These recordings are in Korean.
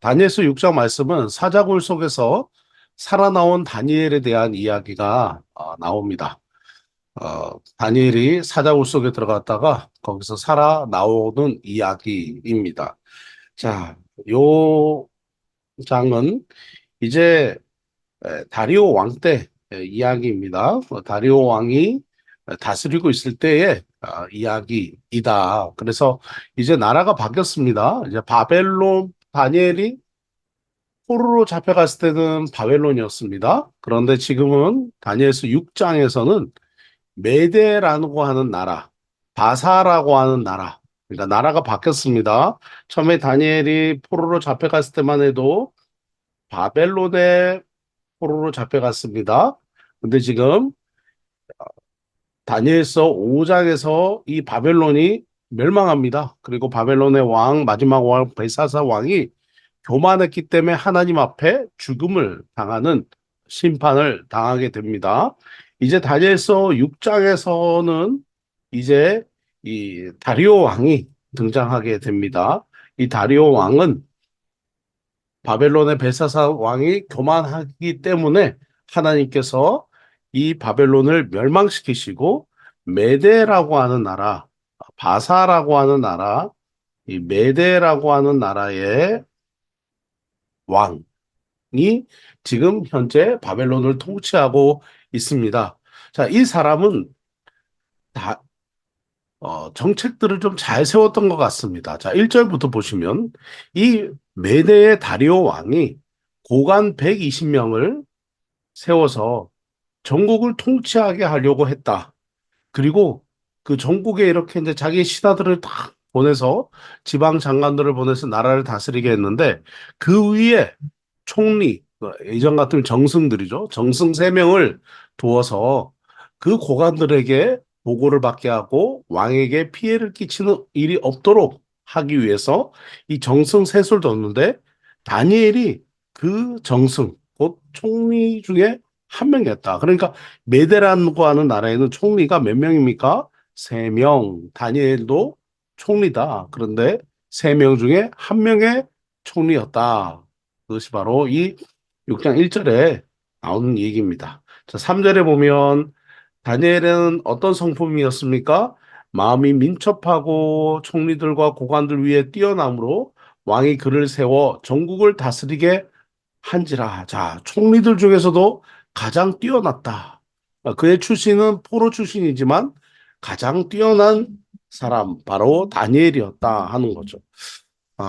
다니엘서 6장 말씀은 사자굴 속에서 살아나온 다니엘에 대한 이야기가 나옵니다. 다니엘이 사자굴 속에 들어갔다가 거기서 살아나오는 이야기입니다. 자, 요 장은 이제 다리오 왕 때 이야기입니다. 다리오 왕이 다스리고 있을 때의 이야기이다. 그래서 이제 나라가 바뀌었습니다. 이제 바벨론 다니엘이 포로로 잡혀갔을 때는 바벨론이었습니다. 그런데 지금은 다니엘서 6장에서는 메대라고 하는 나라, 바사라고 하는 나라, 그러니까 나라가 바뀌었습니다. 처음에 다니엘이 포로로 잡혀갔을 때만 해도 바벨론의 포로로 잡혀갔습니다. 근데 지금 다니엘서 5장에서 이 바벨론이 멸망합니다. 그리고 바벨론의 왕, 마지막 왕 벨사사 왕이 교만했기 때문에 하나님 앞에 죽음을 당하는 심판을 당하게 됩니다. 이제 다니엘서 6장에서는 이제 이 다리오 왕이 등장하게 됩니다. 이 다리오 왕은 바벨론의 벨사사 왕이 교만하기 때문에 하나님께서 이 바벨론을 멸망시키시고 메대라고 하는 나라, 바사라고 하는 나라, 이 메대라고 하는 나라의 왕이 지금 현재 바벨론을 통치하고 있습니다. 자, 이 사람은 다, 정책들을 좀 잘 세웠던 것 같습니다. 자, 1절부터 보시면 이 메대의 다리오 왕이 고관 120명을 세워서 전국을 통치하게 하려고 했다. 그리고 그 전국에 이렇게 이제 자기 신하들을 다 보내서 지방 장관들을 보내서 나라를 다스리게 했는데 그 위에 총리, 예전 같은 정승들이죠. 정승 3명을 두어서 그 고관들에게 보고를 받게 하고 왕에게 피해를 끼치는 일이 없도록 하기 위해서 이 정승 셋을 뒀는데 다니엘이 그 정승, 곧 총리 중에 한 명이었다. 그러니까 메데란고 하는 나라에는 총리가 몇 명입니까? 3명. 다니엘도 총리다. 그런데 3명 중에 한 명의 총리였다. 그것이 바로 이 6장 1절에 나오는 얘기입니다. 자, 3절에 보면 다니엘은 어떤 성품이었습니까? 마음이 민첩하고 총리들과 고관들 위에 뛰어남으로 왕이 그를 세워 전국을 다스리게 한지라. 자, 총리들 중에서도 가장 뛰어났다. 그의 출신은 포로 출신이지만 가장 뛰어난 사람, 바로 다니엘이었다 하는 거죠.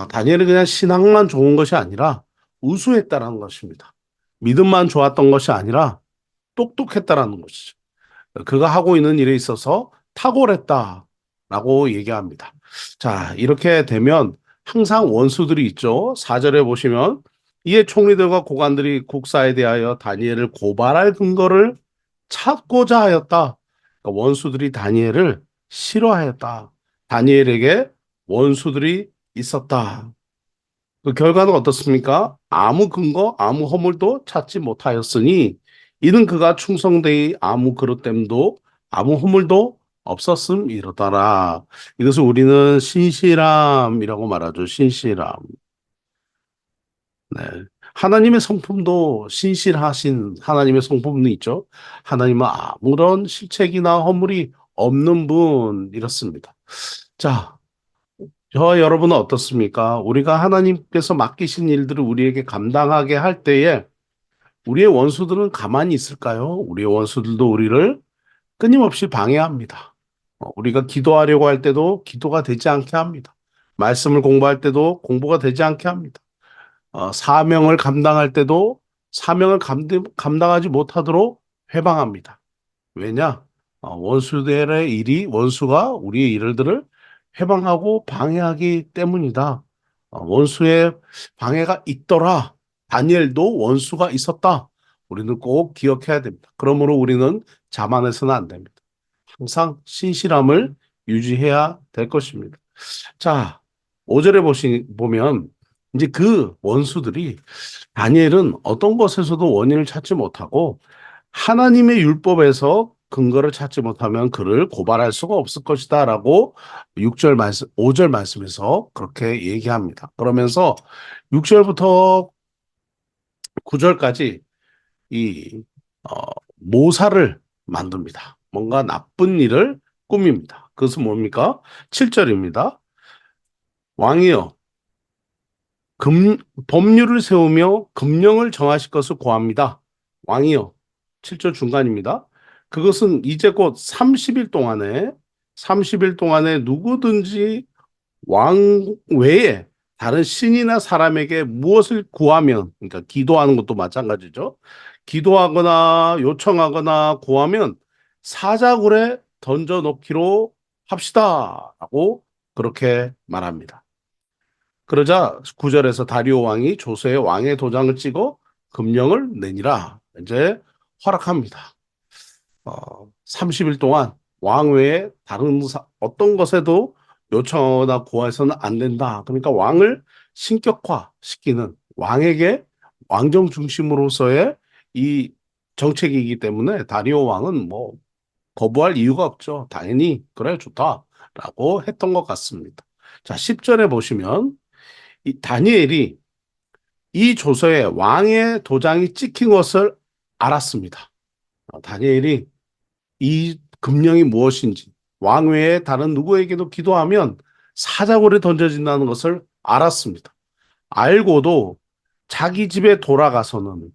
다니엘은 그냥 신앙만 좋은 것이 아니라 우수했다라는 것입니다. 믿음만 좋았던 것이 아니라 똑똑했다라는 것이죠. 그가 하고 있는 일에 있어서 탁월했다라고 얘기합니다. 자, 이렇게 되면 항상 원수들이 있죠. 4절에 보시면 이에 총리들과 고관들이 국사에 대하여 다니엘을 고발할 근거를 찾고자 하였다. 그러니까 원수들이 다니엘을 싫어하였다. 다니엘에게 원수들이 있었다. 그 결과는 어떻습니까? 아무 근거, 아무 허물도 찾지 못하였으니 이는 그가 충성되이 아무 그릇됨도 아무 허물도 없었음 이르더라. 이것을 우리는 신실함이라고 말하죠. 신실함. 네. 하나님의 성품도 신실하신 하나님의 성품도 있죠. 하나님은 아무런 실책이나 허물이 없는 분 이렇습니다. 자, 저와 여러분은 어떻습니까? 우리가 하나님께서 맡기신 일들을 우리에게 감당하게 할 때에 우리의 원수들은 가만히 있을까요? 우리의 원수들도 우리를 끊임없이 방해합니다. 우리가 기도하려고 할 때도 기도가 되지 않게 합니다. 말씀을 공부할 때도 공부가 되지 않게 합니다. 사명을 감당할 때도 사명을 감당하지 못하도록 회방합니다. 왜냐? 원수들의 일이 원수가 우리의 일들을 해방하고 방해하기 때문이다. 원수의 방해가 있더라. 다니엘도 원수가 있었다. 우리는 꼭 기억해야 됩니다. 그러므로 우리는 자만해서는 안 됩니다. 항상 신실함을 유지해야 될 것입니다. 자, 5절에 보면 이제 그 원수들이 다니엘은 어떤 것에서도 원인을 찾지 못하고 하나님의 율법에서 근거를 찾지 못하면 그를 고발할 수가 없을 것이다라고 6절 말씀, 5절 말씀에서 그렇게 얘기합니다. 그러면서 6절부터 9절까지 이 어, 모사를 만듭니다. 뭔가 나쁜 일을 꾸밉니다. 그것은 뭡니까? 7절입니다. 왕이여 금, 법률을 세우며 금령을 정하실 것을 고합니다. 왕이여 7절 중간입니다. 그것은 이제 곧 30일 동안에 누구든지 왕 외에 다른 신이나 사람에게 무엇을 구하면, 그러니까 기도하는 것도 마찬가지죠. 기도하거나 요청하거나 구하면 사자굴에 던져놓기로 합시다. 라고 그렇게 말합니다. 그러자 9절에서 다리오 왕이 조서에 왕의 도장을 찍어 금령을 내니라. 이제 허락합니다. 30일 동안 왕 외에 다른 어떤 것에도 요청하거나 고해서는 안 된다. 그러니까 왕을 신격화시키는 왕에게 왕정 중심으로서의 이 정책이기 때문에 다리오 왕은 뭐 거부할 이유가 없죠. 당연히 그래 좋다라고 했던 것 같습니다. 자, 10절에 보시면 이 다니엘이 이 조서에 왕의 도장이 찍힌 것을 알았습니다. 다니엘이 이 금령이 무엇인지 왕 외에 다른 누구에게도 기도하면 사자굴에 던져진다는 것을 알았습니다. 알고도 자기 집에 돌아가서는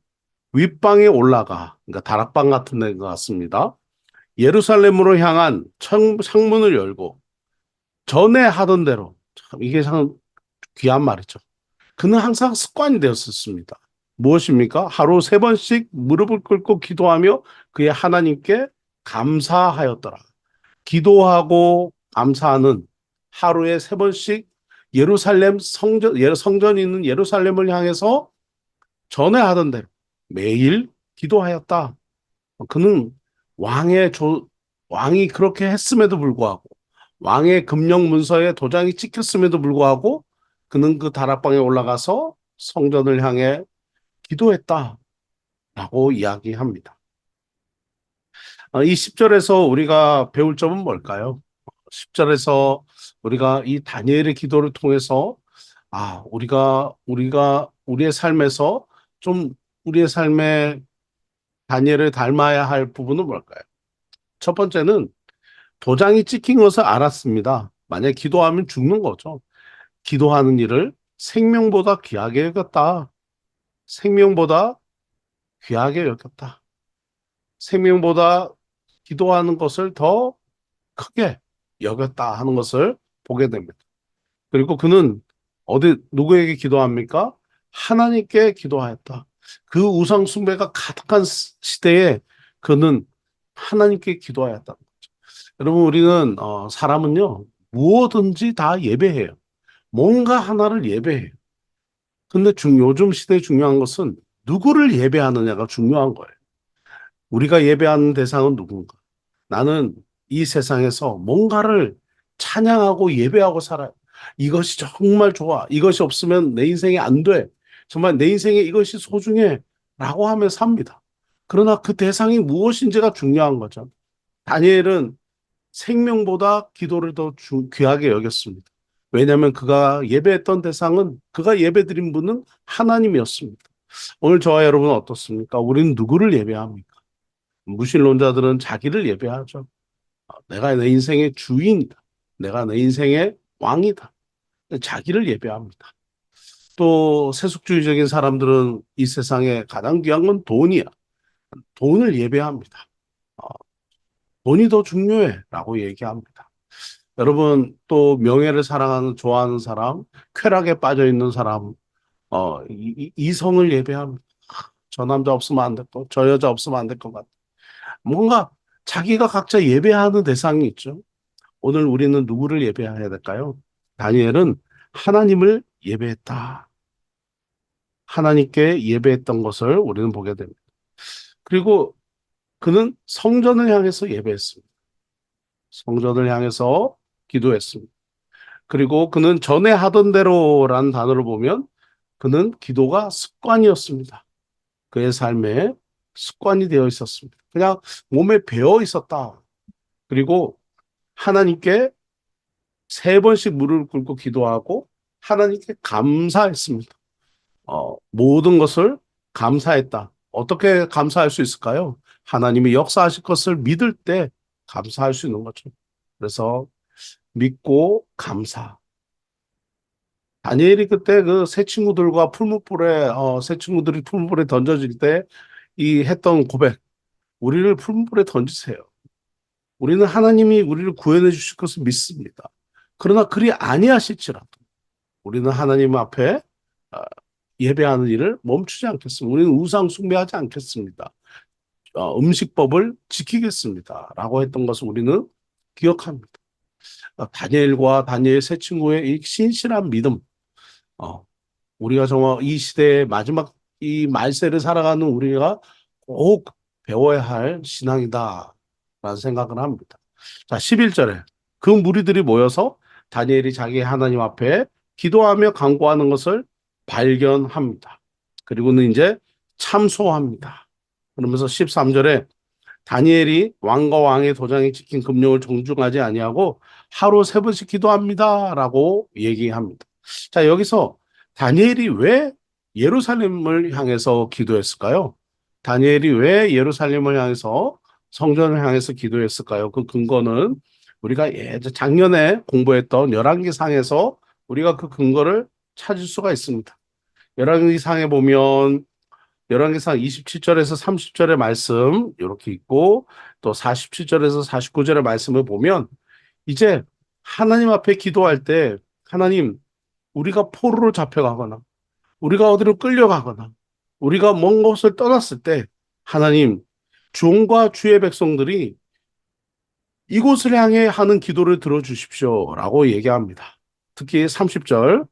윗방에 올라가, 그러니까 다락방 같은 데 같습니다. 예루살렘으로 향한 창문을 열고 전에 하던 대로, 참 이게 참 귀한 말이죠. 그는 항상 습관이 되었었습니다. 무엇입니까? 하루 3번씩 무릎을 꿇고 기도하며 그의 하나님께 감사하였더라. 기도하고 감사하는 하루에 3번씩 예루살렘 성전이 있는 예루살렘을 향해서 전에 하던 대로 매일 기도하였다. 그는 왕의 왕이 그렇게 했음에도 불구하고 왕의 금령 문서에 도장이 찍혔음에도 불구하고 그는 그 다락방에 올라가서 성전을 향해 기도했다라고 이야기합니다. 이 10절에서 우리가 배울 점은 뭘까요? 10절에서 우리가 이 다니엘의 기도를 통해서 우리가 우리의 삶에서 좀 우리의 삶에 다니엘을 닮아야 할 부분은 뭘까요? 첫 번째는 도장이 찍힌 것을 알았습니다. 만약 기도하면 죽는 거죠. 기도하는 일을 생명보다 귀하게 여겼다. 생명보다 귀하게 여겼다. 생명보다 기도하는 것을 더 크게 여겼다 하는 것을 보게 됩니다. 그리고 그는 누구에게 기도합니까? 하나님께 기도하였다. 그 우상 숭배가 가득한 시대에 그는 하나님께 기도하였다. 여러분, 우리는, 사람은요, 무엇든지 다 예배해요. 뭔가 하나를 예배해요. 근데 요즘 시대에 중요한 것은 누구를 예배하느냐가 중요한 거예요. 우리가 예배하는 대상은 누군가? 나는 이 세상에서 뭔가를 찬양하고 예배하고 살아요. 이것이 정말 좋아. 이것이 없으면 내 인생이 안 돼. 정말 내 인생에 이것이 소중해. 라고 하며 삽니다. 그러나 그 대상이 무엇인지가 중요한 거죠. 다니엘은 생명보다 기도를 더 귀하게 여겼습니다. 왜냐하면 그가 예배했던 대상은 그가 예배드린 분은 하나님이었습니다. 오늘 저와 여러분은 어떻습니까? 우리는 누구를 예배합니까? 무신론자들은 자기를 예배하죠. 내가 내 인생의 주인이다. 내가 내 인생의 왕이다. 자기를 예배합니다. 또 세속주의적인 사람들은 이 세상에 가장 귀한 건 돈이야. 돈을 예배합니다. 어, 돈이 더 중요해. 라고 얘기합니다. 여러분, 또 명예를 사랑하는, 좋아하는 사람, 쾌락에 빠져 있는 사람, 이성을 예배합니다. 저 남자 없으면 안 될 거, 저 여자 없으면 안 될 것 같아. 뭔가 자기가 각자 예배하는 대상이 있죠. 오늘 우리는 누구를 예배해야 될까요? 다니엘은 하나님을 예배했다. 하나님께 예배했던 것을 우리는 보게 됩니다. 그리고 그는 성전을 향해서 예배했습니다. 성전을 향해서 기도했습니다. 그리고 그는 전에 하던 대로라는 단어를 보면 그는 기도가 습관이었습니다. 그의 삶에 습관이 되어 있었습니다. 그냥 몸에 배어 있었다. 그리고 하나님께 3번씩 무릎을 꿇고 기도하고 하나님께 감사했습니다. 모든 것을 감사했다. 어떻게 감사할 수 있을까요? 하나님이 역사하실 것을 믿을 때 감사할 수 있는 거죠. 그래서 믿고 감사. 다니엘이 그때 그 새 친구들과 풀무불에 새 친구들이 풀무불에 던져질 때 이 했던 고백. 우리를 풀무불에 던지세요. 우리는 하나님이 우리를 구원해 주실 것을 믿습니다. 그러나 그리 아니하실지라도 우리는 하나님 앞에 어, 예배하는 일을 멈추지 않겠습니다. 우리는 우상 숭배하지 않겠습니다. 음식법을 지키겠습니다. 라고 했던 것을 우리는 기억합니다. 다니엘과 다니엘 세 친구의 이 신실한 믿음, 어, 우리가 정말 이 시대의 마지막 이 말세를 살아가는 우리가 꼭 배워야 할 신앙이다. 라는 생각을 합니다. 자, 11절에 그 무리들이 모여서 다니엘이 자기 하나님 앞에 기도하며 간구하는 것을 발견합니다. 그리고는 이제 참소합니다. 그러면서 13절에 다니엘이 왕과 왕의 도장에 찍힌 금령을 정중하지 아니하고 하루 세 번씩 기도합니다라고 얘기합니다. 자, 여기서 다니엘이 왜 예루살렘을 향해서 기도했을까요? 다니엘이 왜 예루살렘을 향해서 성전을 향해서 기도했을까요? 그 근거는 우리가 작년에 공부했던 열왕기상에서 우리가 그 근거를 찾을 수가 있습니다. 열왕기상에 보면 열왕기상 27절에서 30절의 말씀 이렇게 있고 또 47절에서 49절의 말씀을 보면 이제 하나님 앞에 기도할 때 하나님 우리가 포로로 잡혀가거나 우리가 어디로 끌려가거나 우리가 먼 곳을 떠났을 때 하나님 주온과 주의 백성들이 이곳을 향해 하는 기도를 들어주십시오라고 얘기합니다. 특히 30절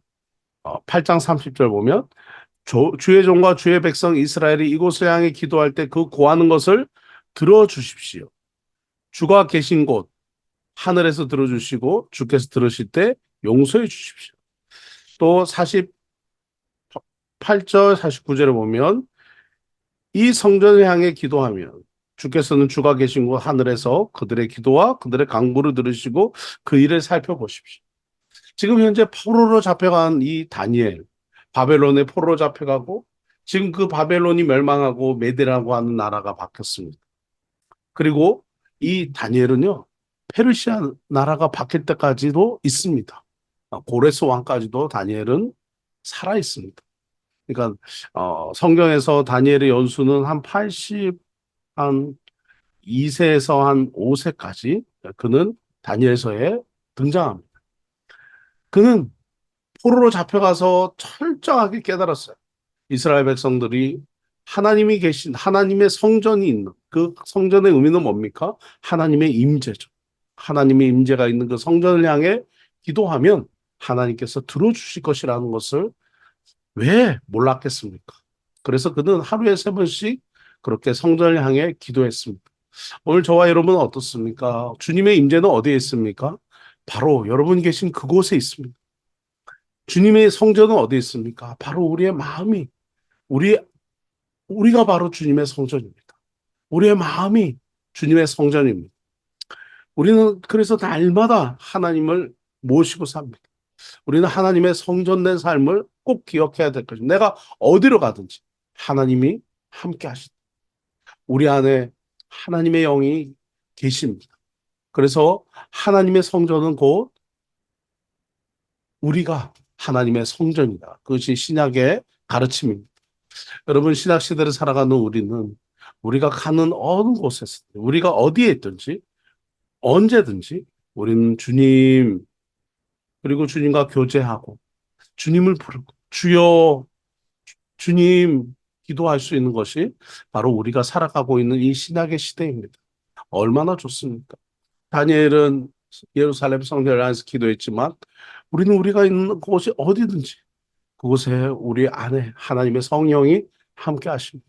8장 30절 보면 주의 종과 주의 백성 이스라엘이 이곳을 향해 기도할 때 그 고하는 것을 들어주십시오. 주가 계신 곳 하늘에서 들어주시고 주께서 들으실 때 용서해 주십시오. 또 48절 49절에 보면 이 성전을 향해 기도하면 주께서는 주가 계신 곳 하늘에서 그들의 기도와 그들의 간구를 들으시고 그 일을 살펴보십시오. 지금 현재 포로로 잡혀간 이 다니엘, 바벨론에 포로로 잡혀가고 지금 그 바벨론이 멸망하고 메데라고 하는 나라가 바뀌었습니다. 그리고 이 다니엘은요, 페르시아 나라가 바뀔 때까지도 있습니다. 고레스 왕까지도 다니엘은 살아 있습니다. 그러니까 성경에서 다니엘의 연수는 한 80, 한 2세에서 한 5세까지 그는 다니엘서에 등장합니다. 그는 포로로 잡혀가서 철저하게 깨달았어요. 이스라엘 백성들이 하나님이 계신 하나님의 성전이 있는 그 성전의 의미는 뭡니까? 하나님의 임재죠. 하나님의 임재가 있는 그 성전을 향해 기도하면 하나님께서 들어주실 것이라는 것을 왜 몰랐겠습니까? 그래서 그는 하루에 세 번씩 그렇게 성전을 향해 기도했습니다. 오늘 저와 여러분은 어떻습니까? 주님의 임재는 어디에 있습니까? 바로 여러분 계신 그곳에 있습니다. 주님의 성전은 어디에 있습니까? 바로 우리의 마음이 우리 우리가 바로 주님의 성전입니다. 우리의 마음이 주님의 성전입니다. 우리는 그래서 날마다 하나님을 모시고 삽니다. 우리는 하나님의 성전된 삶을 꼭 기억해야 될 것입니다. 내가 어디로 가든지 하나님이 함께 하신다. 우리 안에 하나님의 영이 계십니다. 그래서 하나님의 성전은 곧 우리가 하나님의 성전이다. 그것이 신약의 가르침입니다. 여러분 신약 시대를 살아가는 우리는 우리가 가는 어느 곳에서 우리가 어디에 있든지 언제든지 우리는 주님 그리고 주님과 교제하고 주님을 부르고 주여 주님 기도할 수 있는 것이 바로 우리가 살아가고 있는 이 신약의 시대입니다. 얼마나 좋습니까? 다니엘은 예루살렘 성전을 안에서 기도했지만 우리는 우리가 있는 곳이 어디든지 그곳에 우리 안에 하나님의 성령이 함께 하십니다.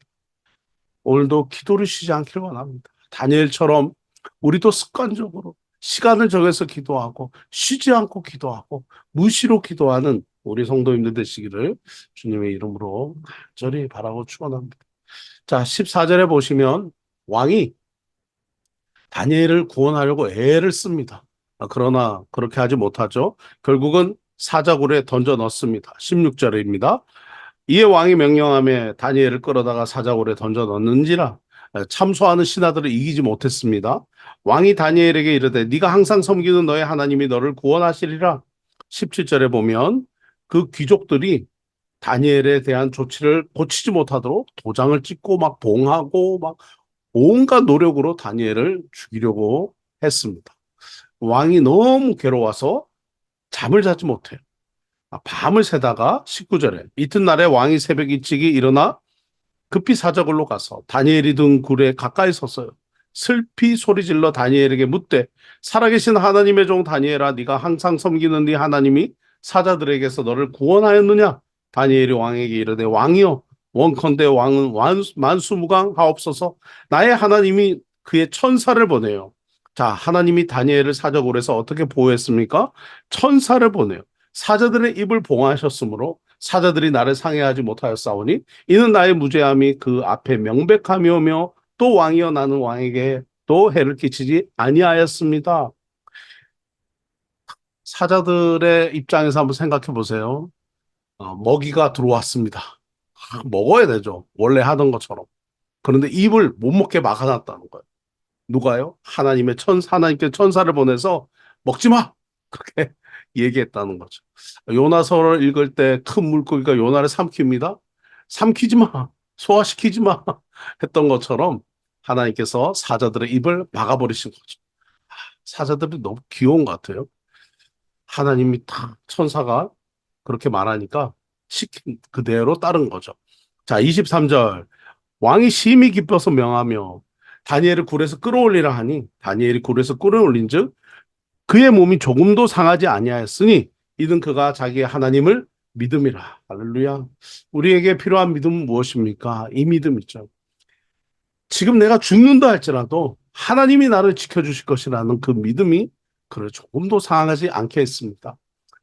오늘도 기도를 쉬지 않기를 원합니다. 다니엘처럼 우리도 습관적으로 시간을 정해서 기도하고 쉬지 않고 기도하고 무시로 기도하는 우리 성도님들 되시기를 주님의 이름으로 간절히 바라고 축원합니다. 자, 14절에 보시면 왕이 다니엘을 구원하려고 애를 씁니다. 그러나 그렇게 하지 못하죠. 결국은 사자굴에 던져 넣습니다. 16절입니다. 이에 왕이 명령하며 다니엘을 끌어다가 사자굴에 던져 넣는지라 참소하는 신하들을 이기지 못했습니다. 왕이 다니엘에게 이르되 네가 항상 섬기는 너의 하나님이 너를 구원하시리라. 17절에 보면 그 귀족들이 다니엘에 대한 조치를 고치지 못하도록 도장을 찍고 막 봉하고 막 온갖 노력으로 다니엘을 죽이려고 했습니다. 왕이 너무 괴로워서 잠을 자지 못해요. 밤을 새다가 19절에 이튿날에 왕이 새벽 일찍이 일어나 급히 사저글로 가서 다니엘이 든 굴에 가까이 섰어요. 슬피 소리질러 다니엘에게 묻되 살아계신 하나님의 종 다니엘아 네가 항상 섬기는 네 하나님이 사자들에게서 너를 구원하였느냐? 다니엘이 왕에게 이르되 왕이여 원컨대 왕은 만수무강하옵소서. 나의 하나님이 그의 천사를 보내요. 자, 하나님이 다니엘을 사저굴에서 어떻게 보호했습니까? 천사를 보내요. 사자들의 입을 봉하셨으므로 사자들이 나를 상해하지 못하였사오니 이는 나의 무죄함이 그 앞에 명백하며며 또 왕이여 나는 왕에게 또 해를 끼치지 아니하였습니다. 사자들의 입장에서 한번 생각해 보세요. 먹이가 들어왔습니다. 먹어야 되죠. 원래 하던 것처럼. 그런데 입을 못 먹게 막아놨다는 거예요. 누가요? 하나님께 천사를 보내서 먹지 마! 그렇게 얘기했다는 거죠. 요나서를 읽을 때 큰 물고기가 요나를 삼킵니다. 삼키지 마! 소화시키지 마! 했던 것처럼 하나님께서 사자들의 입을 막아버리신 거죠. 사자들이 너무 귀여운 것 같아요. 하나님이 다 천사가 그렇게 말하니까 시킨 그대로 따른 거죠. 자, 23절. 왕이 심히 기뻐서 명하며 다니엘을 굴에서 끌어올리라 하니 다니엘이 굴에서 끌어올린즉 그의 몸이 조금도 상하지 아니하였으니 이는 그가 자기의 하나님을 믿음이라. 할렐루야. 우리에게 필요한 믿음은 무엇입니까? 이 믿음이죠. 지금 내가 죽는다 할지라도 하나님이 나를 지켜주실 것이라는 그 믿음이 그를 조금도 상하지 않게 했습니다.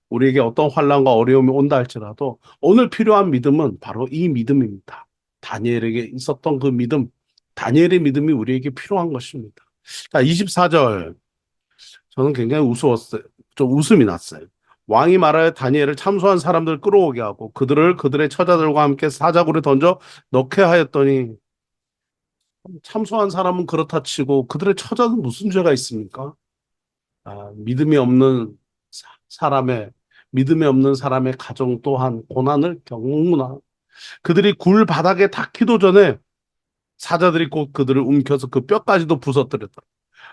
우리에게 어떤 환난과 어려움이 온다 할지라도 오늘 필요한 믿음은 바로 이 믿음입니다. 다니엘에게 있었던 그 믿음, 다니엘의 믿음이 우리에게 필요한 것입니다. 자, 24절. 저는 굉장히 우스웠어요. 좀 웃음이 났어요. 왕이 말하여 다니엘을 참소한 사람들 끌어오게 하고 그들을 그들의 처자들과 함께 사자굴에 던져 넣게 하였더니 참소한 사람은 그렇다 치고 그들의 처자는 무슨 죄가 있습니까? 믿음이 없는 사람의 믿음이 없는 사람의 가정 또한 고난을 겪는구나. 그들이 굴 바닥에 닿기도 전에 사자들이 곧 그들을 움켜서 그 뼈까지도 부서뜨렸다.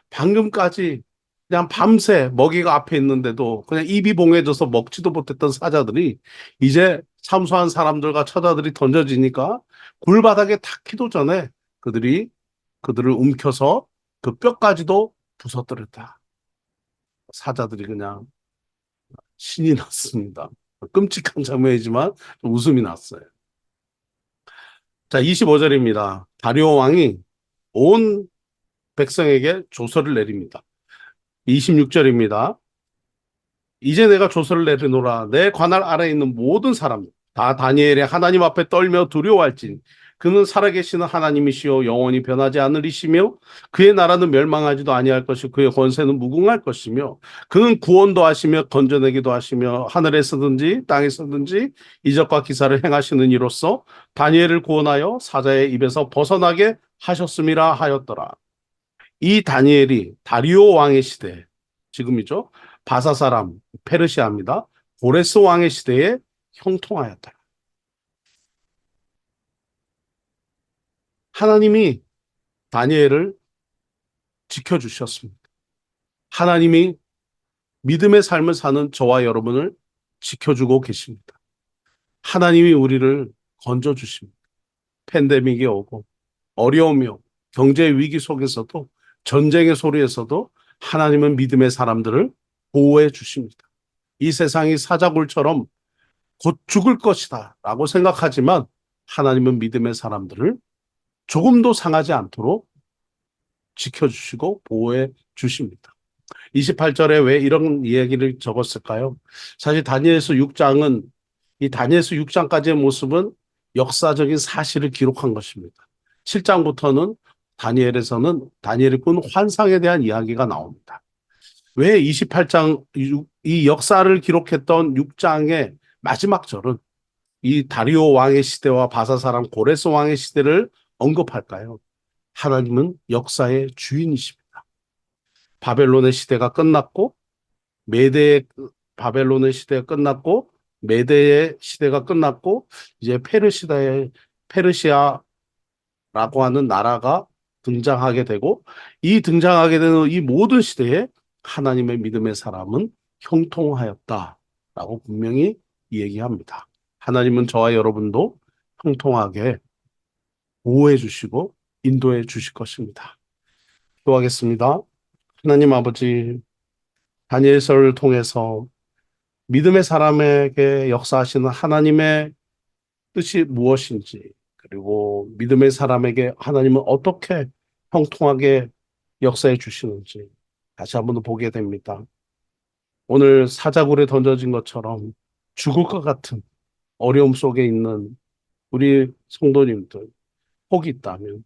방금까지 그냥 밤새 먹이가 앞에 있는데도 그냥 입이 봉해져서 먹지도 못했던 사자들이 이제 참소한 사람들과 처자들이 던져지니까 굴바닥에 닿기도 전에 그들이 그들을 움켜서 그 뼈까지도 부서뜨렸다. 사자들이 그냥 신이 났습니다. 끔찍한 장면이지만 웃음이 났어요. 자, 25절입니다. 다리오 왕이 온 백성에게 조서를 내립니다. 26절입니다. 이제 내가 조서를 내리노라. 내 관할 아래에 있는 모든 사람 다 다니엘의 하나님 앞에 떨며 두려워할진 그는 살아계시는 하나님이시요 영원히 변하지 않으리시며 그의 나라는 멸망하지도 아니할 것이고 그의 권세는 무궁할 것이며 그는 구원도 하시며 건져내기도 하시며 하늘에서든지 땅에서든지 이적과 기사를 행하시는 이로써 다니엘을 구원하여 사자의 입에서 벗어나게 하셨음이라 하였더라. 이 다니엘이 다리오 왕의 시대, 지금이죠. 바사 사람 페르시아입니다. 고레스 왕의 시대에 형통하였다. 하나님이 다니엘을 지켜주셨습니다. 하나님이 믿음의 삶을 사는 저와 여러분을 지켜주고 계십니다. 하나님이 우리를 건져주십니다. 팬데믹이 오고 어려움이 오고 경제 위기 속에서도 전쟁의 소리에서도 하나님은 믿음의 사람들을 보호해 주십니다. 이 세상이 사자굴처럼 곧 죽을 것이다 라고 생각하지만 하나님은 믿음의 사람들을 조금도 상하지 않도록 지켜주시고 보호해 주십니다. 28절에 왜 이런 이야기를 적었을까요? 사실 다니엘서 6장은 이 다니엘서 6장까지의 모습은 역사적인 사실을 기록한 것입니다. 7장부터는 다니엘에서는 다니엘이 꾼 환상에 대한 이야기가 나옵니다. 왜 28장 이 역사를 기록했던 6장의 마지막 절은 이 다리오 왕의 시대와 바사 사람 고레스 왕의 시대를 언급할까요? 하나님은 역사의 주인이십니다. 바벨론의 시대가 끝났고 메대의 바벨론의 시대가 끝났고 메대의 시대가 끝났고 이제 페르시아라고 하는 나라가 등장하게 되고 이 등장하게 되는 이 모든 시대에 하나님의 믿음의 사람은 형통하였다라고 분명히 얘기합니다. 하나님은 저와 여러분도 형통하게 보호해 주시고 인도해 주실 것입니다. 기도하겠습니다. 하나님 아버지, 다니엘서를 통해서 믿음의 사람에게 역사하시는 하나님의 뜻이 무엇인지, 그리고 믿음의 사람에게 하나님은 어떻게 형통하게 역사해 주시는지 다시 한번 더 보게 됩니다. 오늘 사자굴에 던져진 것처럼 죽을 것 같은 어려움 속에 있는 우리 성도님들 혹이 있다면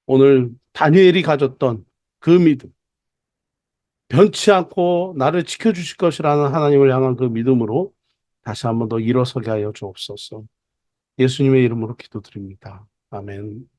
오늘 다니엘이 가졌던 그 믿음, 변치 않고 나를 지켜주실 것이라는 하나님을 향한 그 믿음으로 다시 한번 더 일어서게 하여 주옵소서. 예수님의 이름으로 기도드립니다. 아멘.